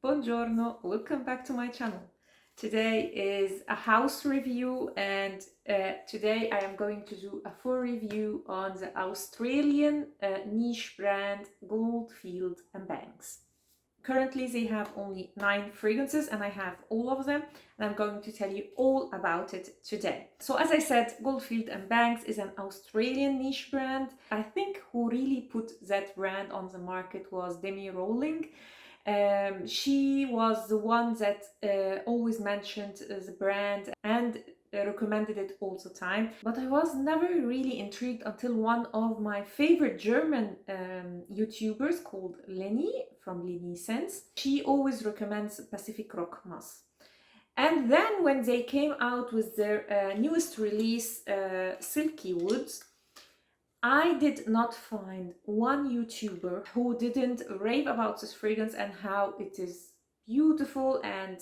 Buongiorno, welcome back to my channel. Today is a house review and today I am going to do a full review on the Australian niche brand Goldfield and Banks. Currently they have only 9 fragrances and I have all of them and I'm going to tell you all about it today. So as I said, Goldfield and Banks is an Australian niche brand. I think who really put that brand on the market was Demi Rowling. She was the one that always mentioned the brand and recommended it all the time, but I was never really intrigued until one of my favorite German YouTubers called Lenny from Lenny Sense. She always recommends Pacific Rock Musk. And then when they came out with their newest release, Silky Woods, I did not find one YouTuber who didn't rave about this fragrance and how it is beautiful and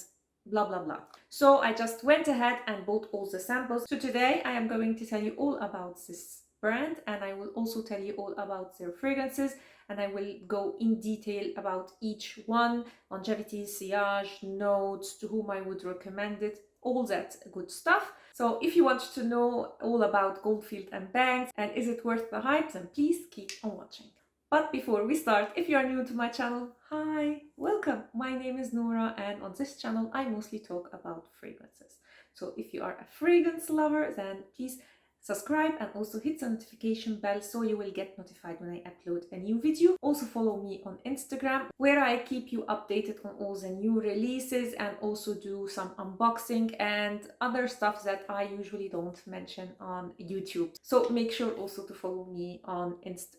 blah blah blah. So I just went ahead and bought all the samples. So today I am going to tell you all about this brand and I will also tell you all about their fragrances and I will go in detail about each one, longevity, sillage, notes, to whom I would recommend it, all that good stuff. So if you want to know all about Goldfield and Banks and is it worth the hype, then please keep on watching. But before we start, if you are new to my channel, hi, welcome. My name is Noura and on this channel I mostly talk about fragrances. So if you are a fragrance lover, then please subscribe and also hit the notification bell so you will get notified when I upload a new video. Also follow me on Instagram where I keep you updated on all the new releases and also do some unboxing and other stuff that I usually don't mention on YouTube. So make sure also to follow me on Instagram.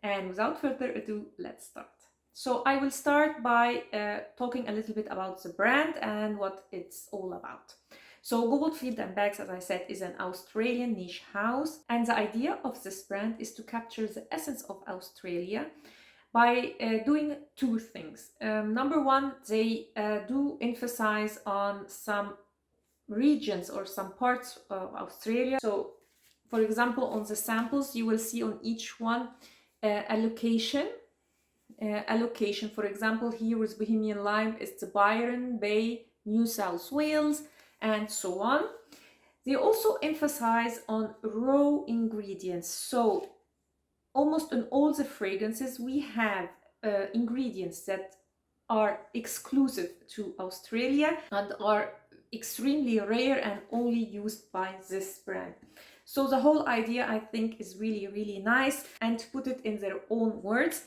And without further ado, let's start. So I will start by talking a little bit about the brand and what it's all about. So Goldfield and Banks, as I said, is an Australian niche house, and the idea of this brand is to capture the essence of Australia by doing two things. Number one, they do emphasize on some regions or some parts of Australia. So for example, on the samples you will see on each one a location. For example, here with Bohemian Lime is the Byron Bay, New South Wales, and so on. They also emphasize on raw ingredients. So almost in all the fragrances we have ingredients that are exclusive to Australia and are extremely rare and only used by this brand. So the whole idea, I think, is really nice, and to put it in their own words,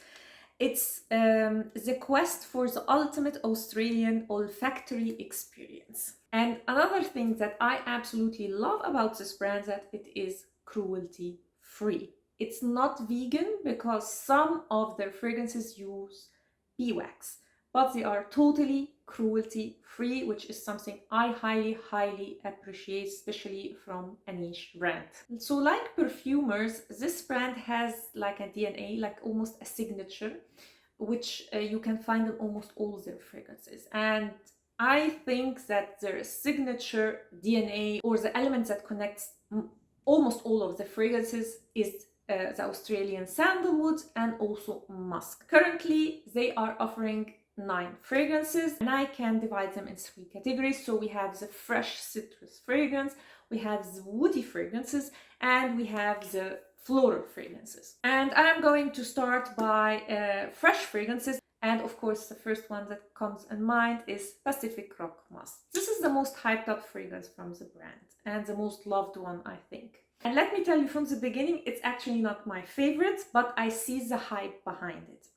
it's the quest for the ultimate Australian olfactory experience. And another thing that I absolutely love about this brand is that it is cruelty free. It's not vegan because some of their fragrances use beeswax, but they are totally cruelty free, which is something I highly appreciate, especially from a niche brand. So like perfumers, this brand has like a DNA, like almost a signature, which you can find in almost all their fragrances. And I think that their signature DNA, or the element that connects almost all of the fragrances, is the Australian Sandalwood and also Musk. Currently they are offering 9 fragrances and I can divide them in 3 categories. So we have the fresh citrus fragrance, we have the woody fragrances, and we have the floral fragrances. And I am going to start by fresh fragrances, and of course the first one that comes in mind is Pacific Rock Musk. This is the most hyped up fragrance from the brand and the most loved one, I think. And let me tell you from the beginning, it's actually not my favorite, but I see the hype behind it.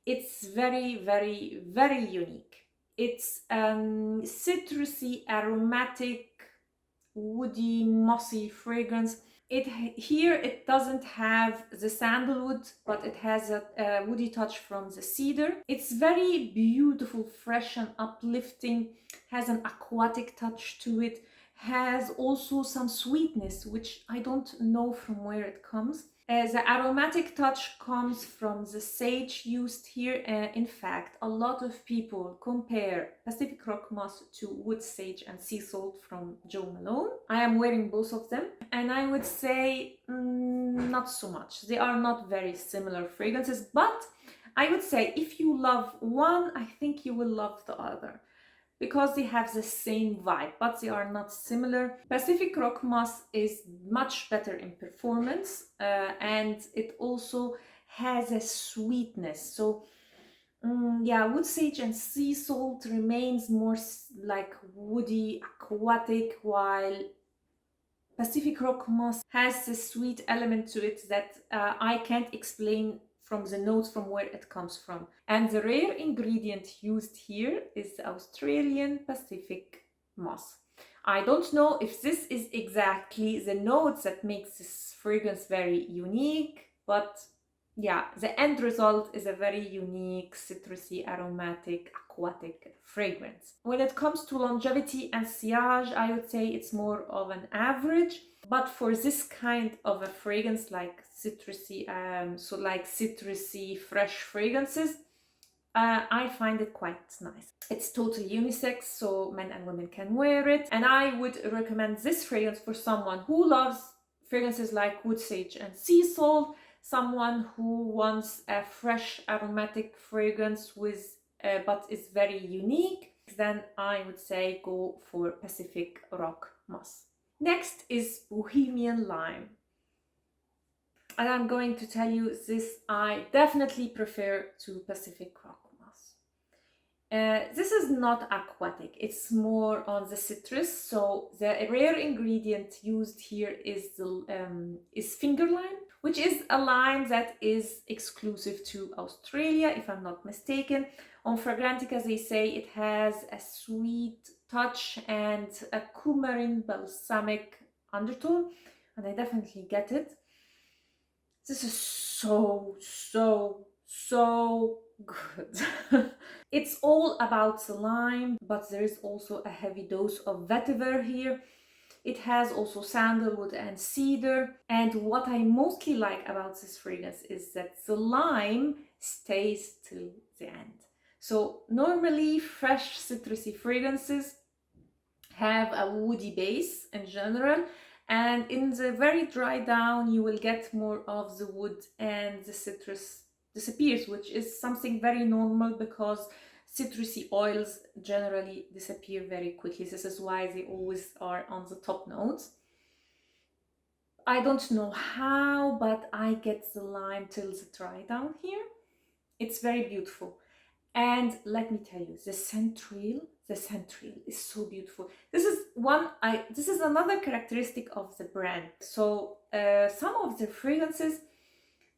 It's very unique. It's citrusy, aromatic, woody, mossy fragrance. Here it doesn't have the sandalwood, but it has a woody touch from the cedar. It's very beautiful, fresh and uplifting, has an aquatic touch to it, has also some sweetness, which I don't know from where it comes. The aromatic touch comes from the sage used here. In fact, a lot of people compare Pacific Rock Musk to wood sage and sea salt from Jo Malone. I am wearing both of them and I would say not so much. They are not very similar fragrances, but I would say if you love one, I think you will love the other because they have the same vibe, but they are not similar. Pacific Rock Moss is much better in performance, and it also has a sweetness. So yeah, wood sage and sea salt remains more like woody, aquatic, while Pacific Rock Moss has a sweet element to it that I can't explain from the notes from where it comes from. And the rare ingredient used here is the Australian Pacific Moss. I don't know if this is exactly the notes that makes this fragrance very unique, but yeah, the end result is a very unique, citrusy, aromatic, aquatic fragrance. When it comes to longevity and sillage, I would say it's more of an average. But for this kind of a fragrance, like citrusy, fresh fragrances, I find it quite nice. It's totally unisex, so men and women can wear it. And I would recommend this fragrance for someone who loves fragrances like wood sage and sea salt, someone who wants a fresh aromatic fragrance with but is very unique, then I would say go for Pacific Rock Moss. Next is Bohemian Lime. And I'm going to tell you this, I definitely prefer to Pacific Rock Moss. This is not aquatic, it's more on the citrus. So the rare ingredient used here is finger lime, which is a lime that is exclusive to Australia, if I'm not mistaken. On Fragrantica, they say it has a sweet touch and a coumarin balsamic undertone, and I definitely get it. This is so good. It's all about the lime, but there is also a heavy dose of vetiver here. It has also sandalwood and cedar. And what I mostly like about this fragrance is that the lime stays till the end. So normally fresh citrusy fragrances have a woody base in general, and in the very dry down you will get more of the wood and the citrus disappears, which is something very normal because citrusy oils generally disappear very quickly. This is why they always are on the top notes. I don't know how, but I get the lime till the dry down here. It's very beautiful. And let me tell you, the centrale is so beautiful. This is another characteristic of the brand. So some of the fragrances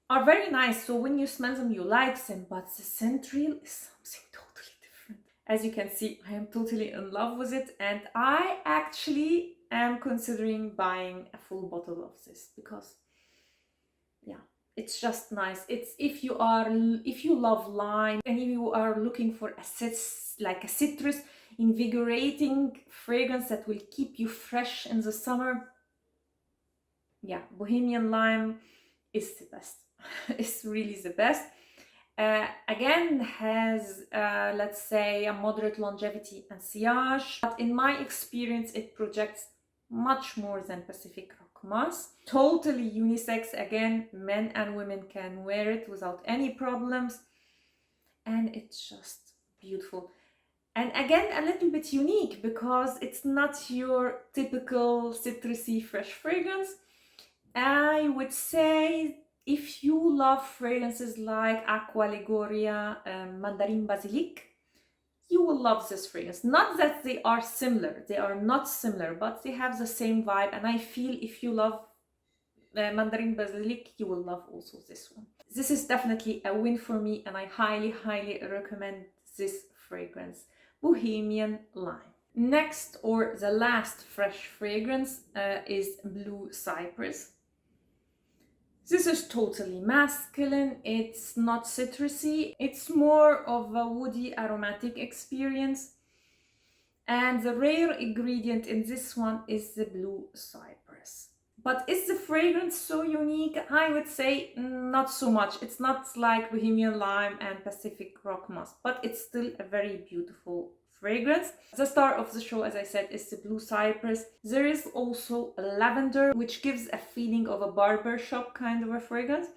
are very nice, so when you smell them you like them, but the centrale is something totally different. As you can see, I am totally in love with it, and I actually am considering buying a full bottle of this because yeah, it's just nice. It's if you love lime and if you are looking for a citrus invigorating fragrance that will keep you fresh in the summer, yeah, Bohemian Lime is the best. It's really the best. Again, has let's say a moderate longevity and sillage, but in my experience it projects much more than Pacific Rock Moss. Totally unisex, again, men and women can wear it without any problems, and it's just beautiful. And again, a little bit unique because it's not your typical citrusy fresh fragrance. I would say if you love fragrances like Aqua Liguria, Mandarin Basilic, you will love this fragrance. Not that they are similar, they are not similar, but they have the same vibe. And I feel if you love Mandarin Basilic, you will love also this one. This is definitely a win for me, and I highly recommend this fragrance, Bohemian Lime. Next, or the last fresh fragrance is Blue Cypress. This is totally masculine, it's not citrusy, it's more of a woody aromatic experience. And the rare ingredient in this one is the Blue Cypress. But is the fragrance so unique? I would say not so much. It's not like Bohemian Lime and Pacific Rock Moss, but it's still a very beautiful fragrance. The star of the show, as I said, is the Blue Cypress. There is also a lavender, which gives a feeling of a barber shop kind of a fragrance.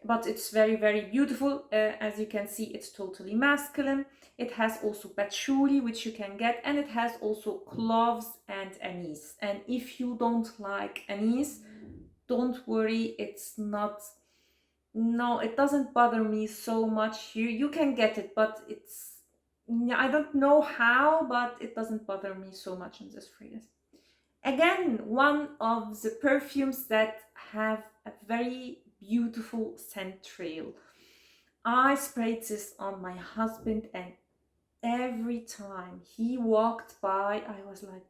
but it's very, very beautiful. As you can see, it's totally masculine. It has also patchouli, which you can get, and it has also cloves and anise. And if you don't like anise, don't worry, it's not, no, it doesn't bother me so much here. You can get it, but it's, I don't know how, but it doesn't bother me so much in this fragrance. Again, one of the perfumes that have a very beautiful scent trail. I sprayed this on my husband, and every time he walked by, I was like,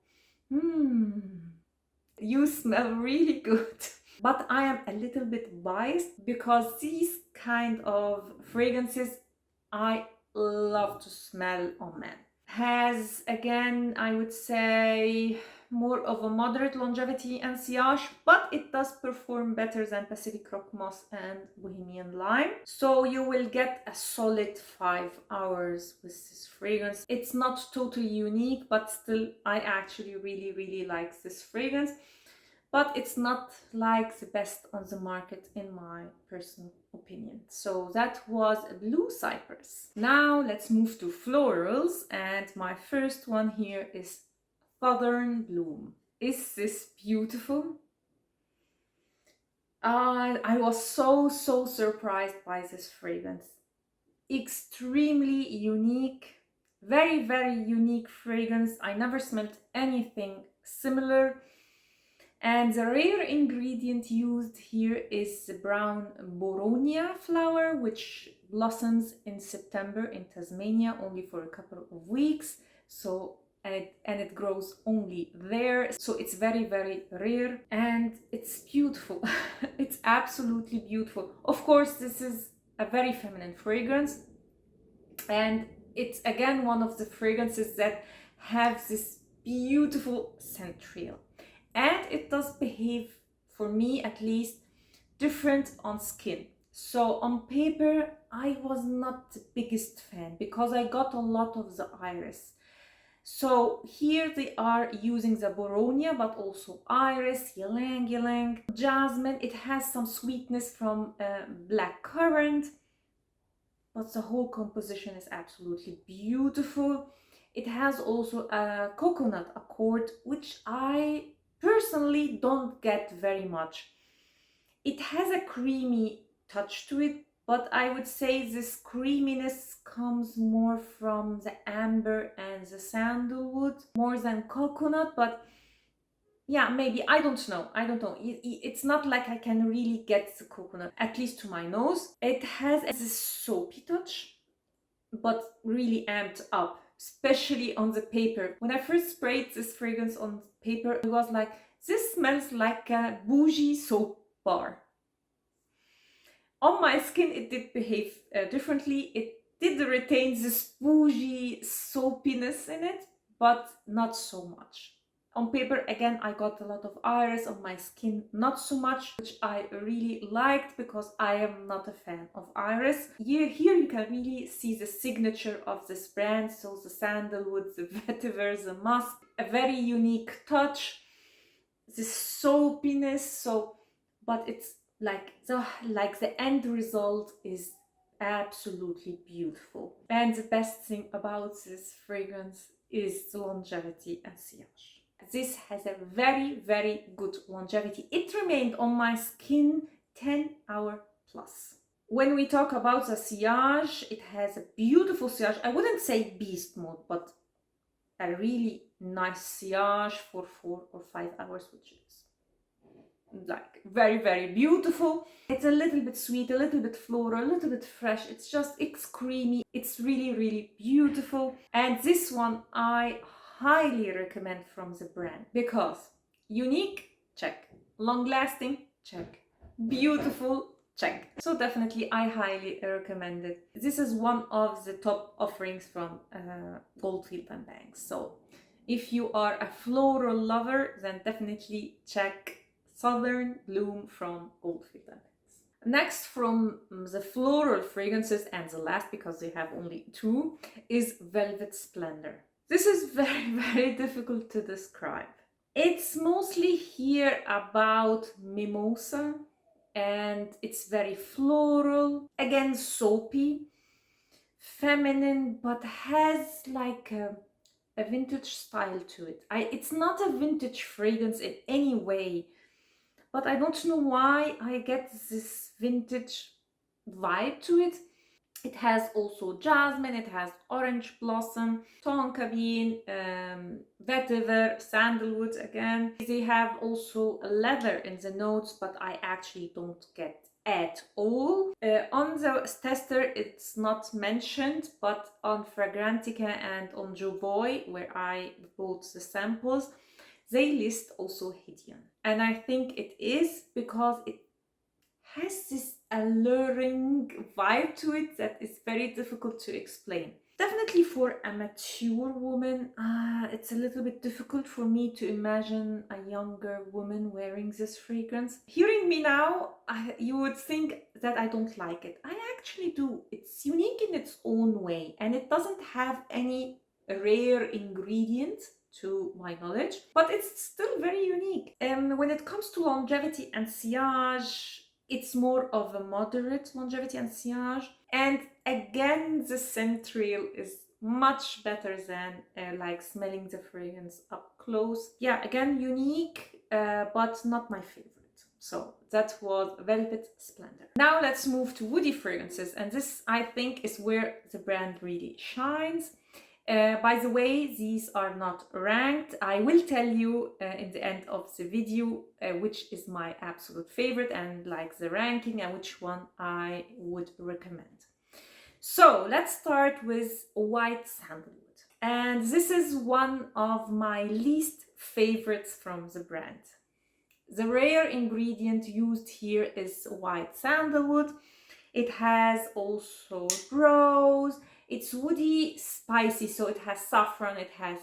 you smell really good. But I am a little bit biased because these kind of fragrances I love to smell on men. Has, again, I would say, more of a moderate longevity and sillage, but it does perform better than Pacific Rock Moss and Bohemian Lime. So you will get a solid 5 hours with this fragrance. It's not totally unique, but still I actually really like this fragrance. But it's not like the best on the market in my personal opinion. So that was a blue cypress. Now let's move to florals, and my first one here is Southern Bloom. Is this beautiful? I was so surprised by this fragrance. Extremely unique, very unique fragrance. I never smelled anything similar. And the rare ingredient used here is the brown boronia flower, which blossoms in September in Tasmania only for a couple of weeks. So and it grows only there, so it's very rare, and it's beautiful. It's absolutely beautiful. Of course, this is a very feminine fragrance, and it's again one of the fragrances that have this beautiful scent trail. And it does behave, for me at least, different on skin. So on paper, I was not the biggest fan because I got a lot of the iris. So here they are using the boronia, but also iris, ylang-ylang, jasmine. It has some sweetness from black currant, but the whole composition is absolutely beautiful. It has also a coconut accord, which I personally don't get very much. It has a creamy touch to it, but I would say this creaminess comes more from the amber and the sandalwood more than coconut. But yeah, maybe, I don't know. It's not like I can really get the coconut, at least to my nose. It has this soapy touch, but really amped up, especially on the paper. When I first sprayed this fragrance on paper, it was like, this smells like a bougie soap bar. On my skin, it did behave differently. It did retain this bougie soapiness in it, but not so much. On paper, again, I got a lot of iris. On my skin, not so much, which I really liked because I am not a fan of iris. Here you can really see the signature of this brand. So the sandalwood, the vetiver, the musk, a very unique touch, this soapiness. So, but it's like the end result is absolutely beautiful. And the best thing about this fragrance is the longevity and sillage. This has a very good longevity. It remained on my skin 10 hours plus. When we talk about the sillage, it has a beautiful sillage. I wouldn't say beast mode, but a really nice sillage for 4 or 5 hours, which is like very beautiful. It's a little bit sweet, a little bit floral, a little bit fresh. It's creamy. It's really beautiful. And this one I highly recommend from the brand because unique, check. Long lasting, check. Beautiful, check. So definitely I highly recommend it. This is one of the top offerings from Goldfield Banks. So if you are a floral lover, then definitely check Southern Bloom from Goldfield Banks. Next from the floral fragrances, and the last because they have only 2, is Velvet Splendor. This is very difficult to describe. It's mostly here about mimosa and it's very floral, again soapy, feminine, but has like a vintage style to it. It's not a vintage fragrance in any way, but I don't know why I get this vintage vibe to it. It has also jasmine, it has orange blossom, tonka bean, vetiver, sandalwood again. They have also leather in the notes, but I actually don't get at all. On the tester it's not mentioned, but on Fragrantica and on Jovoy, where I bought the samples, they list also Hidion. And I think it is because it has this alluring vibe to it that is very difficult to explain. Definitely for a mature woman, it's a little bit difficult for me to imagine a younger woman wearing this fragrance. Hearing me now, you would think that I don't like it. I actually do. It's unique in its own way, and it doesn't have any rare ingredient to my knowledge, but it's still very unique. When it comes to longevity and sillage, it's more of a moderate longevity and sillage. And again, the scent trail is much better than like smelling the fragrance up close. Yeah, again, unique, but not my favorite. So that was Velvet Splendor. Now let's move to woody fragrances. And this, I think, is where the brand really shines. By the way, these are not ranked. I will tell you in the end of the video which is my absolute favorite and like the ranking and which one I would recommend. So let's start with white sandalwood. And this is one of my least favorites from the brand. The rare ingredient used here is white sandalwood. It has also rose. It's woody, spicy, so it has saffron, it has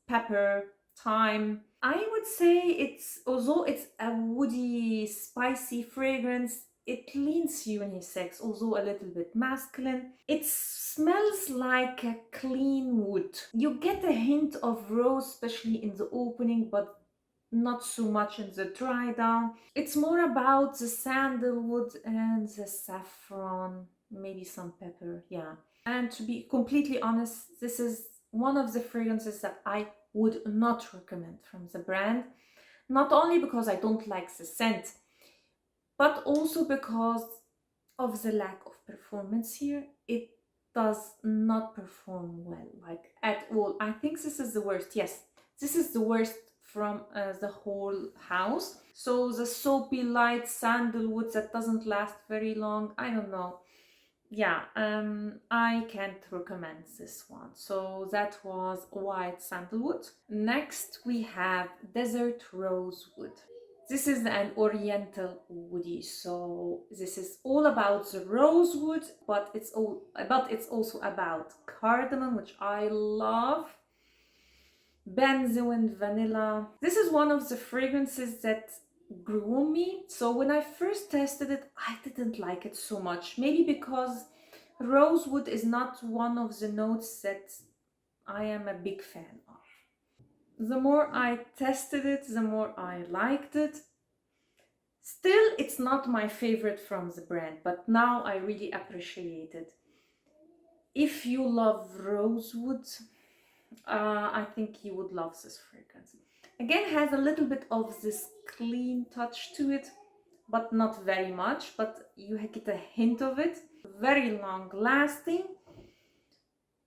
pepper, thyme. I would say although it's a woody, spicy fragrance, it leans unisex, although a little bit masculine. It smells like a clean wood. You get a hint of rose, especially in the opening, but not so much in the dry down. It's more about the sandalwood and the saffron, maybe some pepper, yeah. And to be completely honest, this is one of the fragrances that I would not recommend from the brand. Not only because I don't like the scent, but also because of the lack of performance here. It does not perform well, like at all. I think this is the worst. Yes, this is the worst from the whole house. So the soapy light sandalwood that doesn't last very long, I don't know. Yeah, I can't recommend this one. So that was white sandalwood. Next we have desert rosewood. This is an oriental woody, so this is all about the rosewood, but it's also about cardamom, which I love, benzoin, vanilla. This is one of the fragrances that grew on me. So when I first tested it, I didn't like it so much. Maybe because rosewood is not one of the notes that I am a big fan of. The more I tested it, the more I liked it. Still, it's not my favorite from the brand, but now I really appreciate it. If you love rosewood, I think you would love this fragrance. Again, has a little bit of this clean touch to it, but not very much, but you get a hint of it. Very long lasting,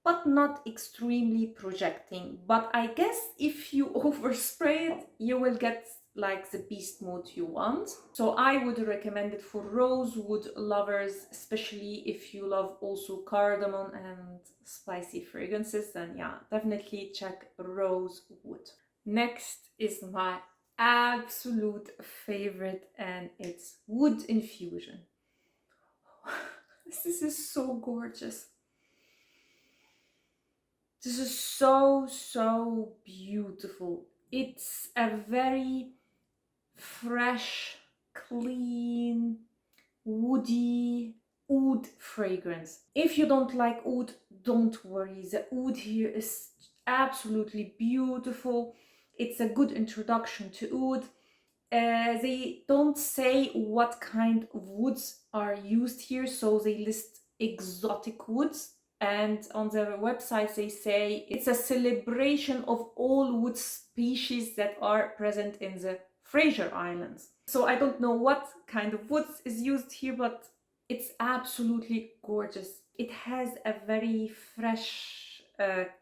but not extremely projecting. But I guess if you overspray it, you will get like the beast mode you want. So I would recommend it for rosewood lovers, especially if you love also cardamom and spicy fragrances, then yeah, definitely check rosewood. Next is my absolute favorite, and it's wood infusion. This is so gorgeous. This is so beautiful. It's a very fresh, clean, woody oud fragrance. If you don't like oud, don't worry. The oud here is absolutely beautiful. It's a good introduction to oud. They don't say what kind of woods are used here, so they list exotic woods. And on their website, they say it's a celebration of all wood species that are present in the Fraser Islands. So I don't know what kind of woods is used here, but it's absolutely gorgeous. It has a very fresh,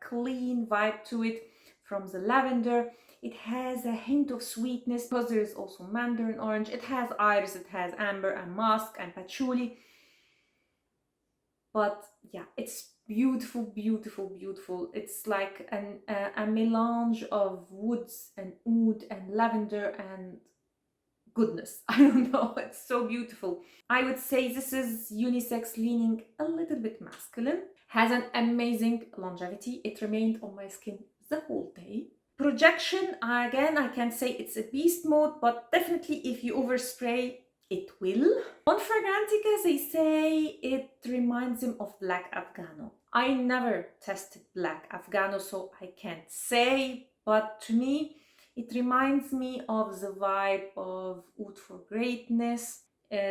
clean vibe to it from the lavender. It has a hint of sweetness because there is also mandarin orange. It has iris, it has amber and musk and patchouli. But yeah, it's beautiful, beautiful, beautiful. It's like a melange of woods and oud and lavender and goodness. I don't know, it's so beautiful. I would say this is unisex, leaning a little bit masculine. Has an amazing longevity. It remained on my skin the whole day. Projection, again, I can say it's a beast mode, but definitely if you overspray, it will. On Fragrantica, they say it reminds them of Black Afghano. I never tested Black Afghano, so I can't say, but to me, it reminds me of the vibe of Oud for Greatness.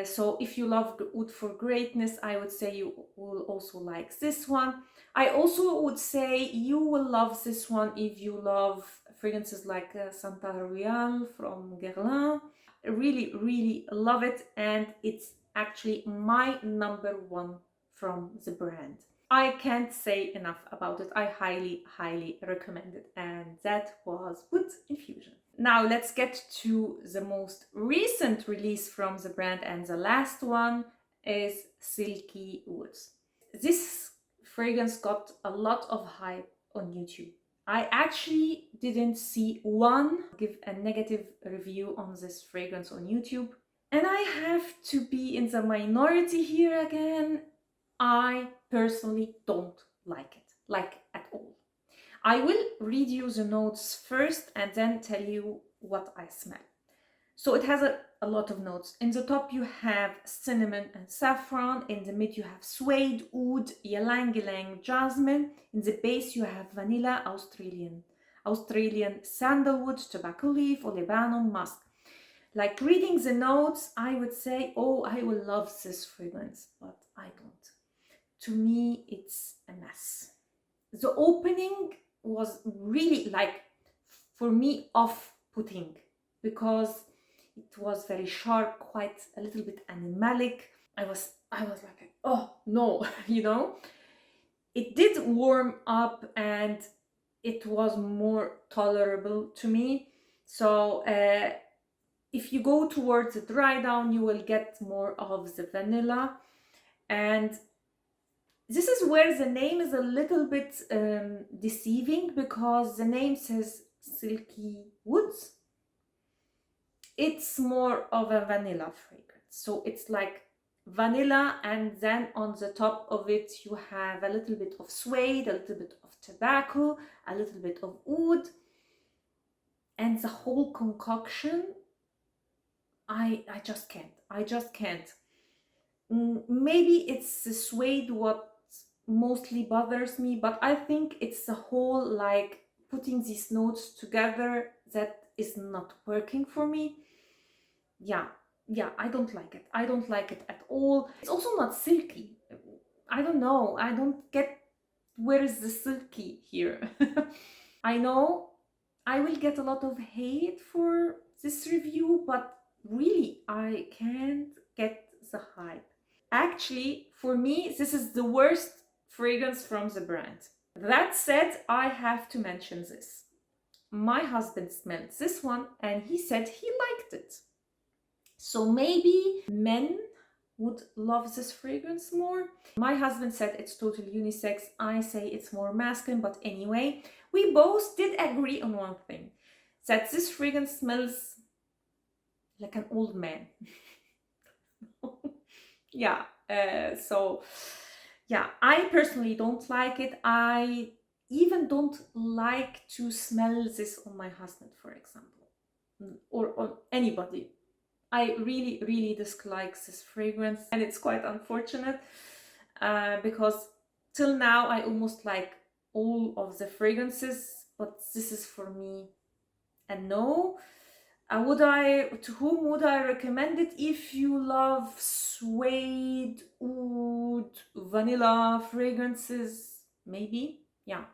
So if you love Oud for Greatness, I would say you will also like this one. I also would say you will love this one if you love fragrances like Santa Royale from Guerlain. Really, really love it, and it's actually my #1 from the brand. I can't say enough about it. I highly, highly recommend it. And that was Wood Infusion. Now let's get to the most recent release from the brand, and the last one is Silky Woods. This fragrance got a lot of hype on YouTube. I actually didn't see one give a negative review on this fragrance on YouTube. And I have to be in the minority here again. I personally don't like it, like at all. I will read you the notes first and then tell you what I smell. So it has a lot of notes. In the top you have cinnamon and saffron. In the mid you have suede, oud, ylang ylang, jasmine. In the base you have vanilla, Australian sandalwood, tobacco leaf, olibanum, musk. Like reading the notes, I would say, oh, I will love this fragrance, but I don't. To me, it's a mess. The opening was really, like, for me, off-putting because it was very sharp, quite a little bit animalic. I was like, oh no, you know. It did warm up and it was more tolerable to me. So if you go towards the dry down, you will get more of the vanilla. And this is where the name is a little bit deceiving, because the name says Silky Woods. It's more of a vanilla fragrance. So it's like vanilla, and then on the top of it you have a little bit of suede, a little bit of tobacco, a little bit of oud. And the whole concoction, I just can't. Maybe it's the suede what mostly bothers me, but I think it's the whole, like, putting these notes together that is not working for me. Yeah, I don't like it. I don't like it at all. It's also not silky. I don't know. I don't get where is the silky here. I know I will get a lot of hate for this review, but really, I can't get the hype. Actually, for me, this is the worst fragrance from the brand. That said, I have to mention this. My husband smelled this one and he said he liked it. So maybe men would love this fragrance more. My husband said it's totally unisex. I say it's more masculine, but anyway, we both did agree on one thing, that this fragrance smells like an old man. Yeah, so yeah, I personally don't like it. I even don't like to smell this on my husband, for example, or on anybody. I really, really dislike this fragrance, and it's quite unfortunate because till now I almost like all of the fragrances, but this is for me a no. To whom would I recommend it? If you love suede, oud, vanilla fragrances, maybe, yeah.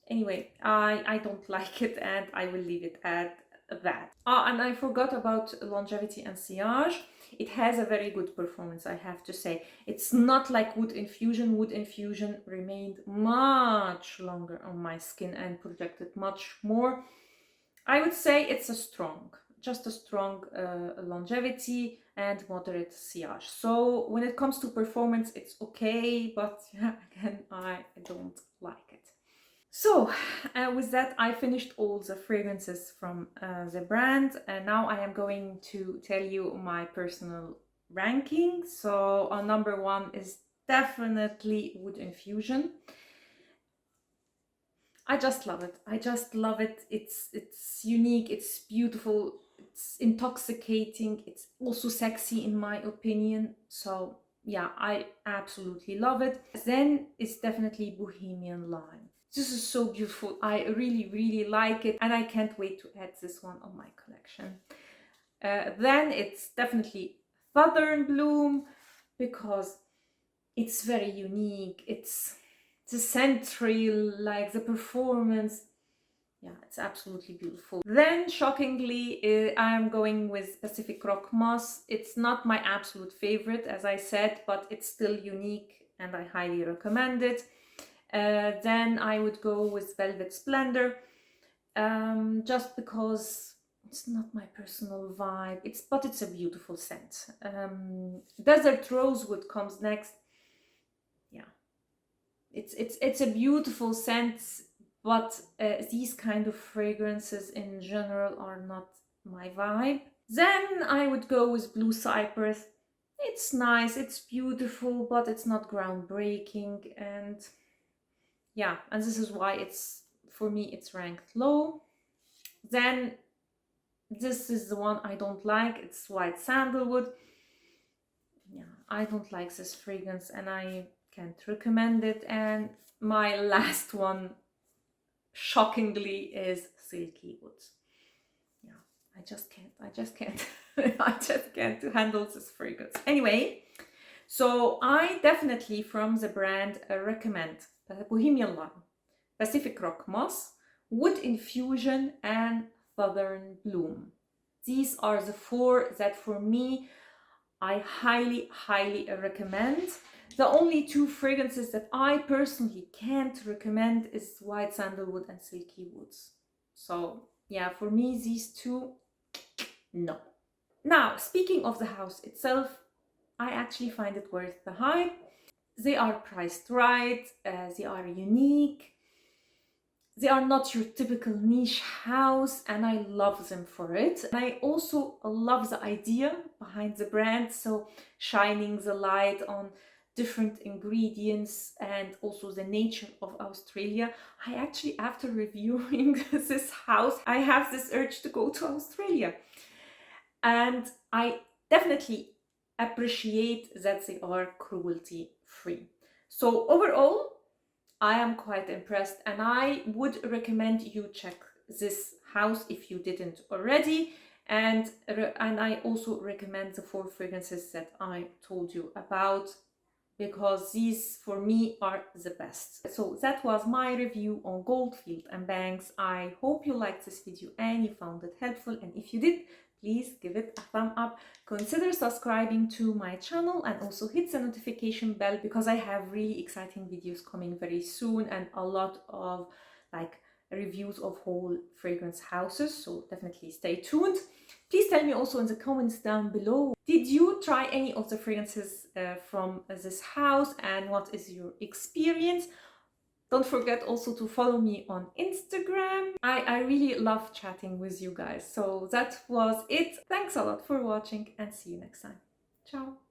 Anyway, I don't like it, and I will leave it at that. And I forgot about longevity and sillage. It has a very good performance, I have to say. It's not like Wood Infusion. Wood Infusion remained much longer on my skin and projected much more. I would say it's just a strong longevity and moderate sillage. So when it comes to performance, it's okay, but yeah, again, I don't like it. So with that, I finished all the fragrances from the brand, and now I am going to tell you my personal ranking. So on number one is definitely Wood Infusion. I just love it. I just love it. It's unique, it's beautiful, it's intoxicating, it's also sexy in my opinion. So yeah, I absolutely love it. Then it's definitely Bohemian Lime. This is so beautiful. I really, really like it, and I can't wait to add this one on my collection. Then it's definitely Southern Bloom, because it's very unique. It's the century, like the performance. Yeah, it's absolutely beautiful. Then, shockingly, I'm going with Pacific Rock Moss. It's not my absolute favorite, as I said, but it's still unique and I highly recommend it. Then I would go with Velvet Splendor, just because it's not my personal vibe. But it's a beautiful scent. Desert Rosewood comes next. Yeah, it's a beautiful scent, but these kind of fragrances in general are not my vibe. Then I would go with Blue Cypress. It's nice, it's beautiful, but it's not groundbreaking, and yeah, and this is why for me it's ranked low. Then this is the one I don't like. It's White Sandalwood. Yeah, I don't like this fragrance and I can't recommend it. And my last one, shockingly, is Silky Woods. Yeah, I just can't I just can't handle this fragrance. Anyway, so I definitely, from the brand, recommend Bohemian Lime, Pacific Rock Moss, Wood Infusion, and Southern Bloom. These are the four that for me I highly, highly recommend. The only two fragrances that I personally can't recommend is White Sandalwood and Silky Woods. So yeah, for me, these two, no. Now, speaking of the house itself, I actually find it worth the hype. They are priced right, they are unique, they are not your typical niche house, and I love them for it. And I also love the idea behind the brand, so shining the light on different ingredients and also the nature of Australia. I actually, after reviewing this house, I have this urge to go to Australia. And I definitely appreciate that they are cruelty free. So overall, I am quite impressed, and I would recommend you check this house if you didn't already. And I also recommend the four fragrances that I told you about, because these for me are the best. So that was my review on Goldfield and Banks. I hope you liked this video and you found it helpful, and if you did, please give it a thumb up. Consider subscribing to my channel and also hit the notification bell, because I have really exciting videos coming very soon and a lot of like reviews of whole fragrance houses, so definitely stay tuned. Please tell me also in the comments down below, did you try any of the fragrances from this house, and what is your experience? Don't forget also to follow me on Instagram. I really love chatting with you guys. So that was it. Thanks a lot for watching and see you next time. Ciao.